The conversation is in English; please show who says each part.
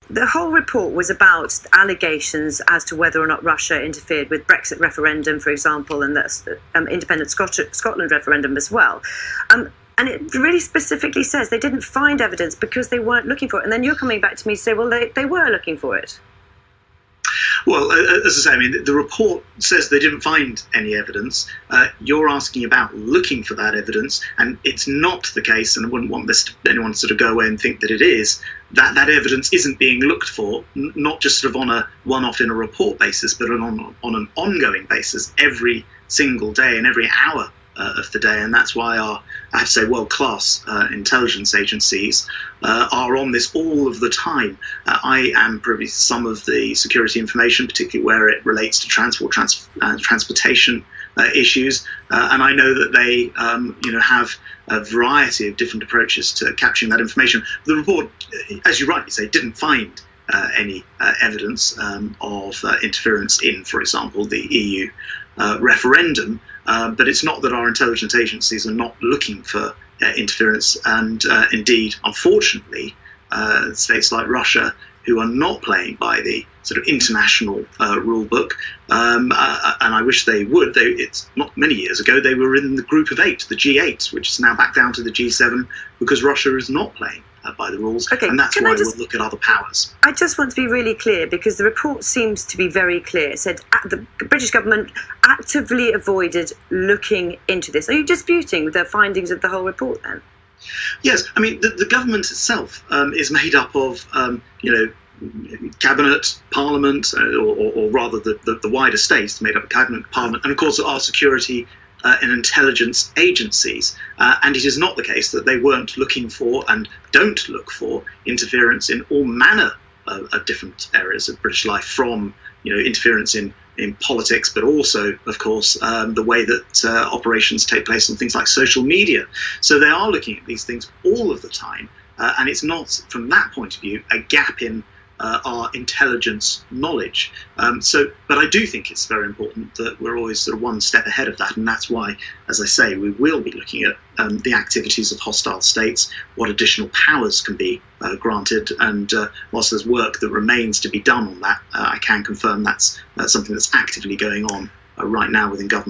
Speaker 1: the whole report was about allegations as to whether or not Russia interfered with Brexit referendum, for example, and the independent Scotland referendum as well. And it really specifically says they didn't find evidence because they weren't looking for it. And then you're coming back to me to say, well, they were looking for it.
Speaker 2: Well, as I say, I mean, the report says they didn't find any evidence. You're asking about looking for that evidence, and it's not the case, and I wouldn't want anyone to sort of go away and think that it is, that evidence isn't being looked for, not just sort of on a one-off in a report basis, but on an ongoing basis every single day and every hour of the day. And that's why our, I have to say, world-class intelligence agencies are on this all of the time. I am privy to some of the security information, particularly where it relates to transportation issues, and I know that they have a variety of different approaches to capturing that information. The report, as you rightly say, didn't find any evidence of interference in, for example, the EU referendum, but it's not that our intelligence agencies are not looking for interference, and indeed, unfortunately, states like Russia, who are not playing by the sort of international rule book, and I wish they would. It's not many years ago they were in the group of 8, the G8, which is now back down to the G7 because Russia is not playing by the rules, and that's why we'll look at other powers.
Speaker 1: I just want to be really clear, because the report seems to be very clear. It said the British government actively avoided looking into this. Are you disputing the findings of the whole report then?
Speaker 2: Yes, I mean, the government itself is made up of, cabinet, parliament, or rather the wider states made up of cabinet, parliament, and of course our security and intelligence agencies. And it is not the case that they weren't looking for and don't look for interference in all manner of different areas of British life, from interference in politics, but also, of course, the way that operations take place on things like social media. So they are looking at these things all of the time, and it's not, from that point of view, a gap in our intelligence knowledge. But I do think it's very important that we're always sort of one step ahead of that, and that's why, as I say, we will be looking at the activities of hostile states, what additional powers can be granted, and whilst there's work that remains to be done on that, I can confirm that's something that's actively going on right now within government.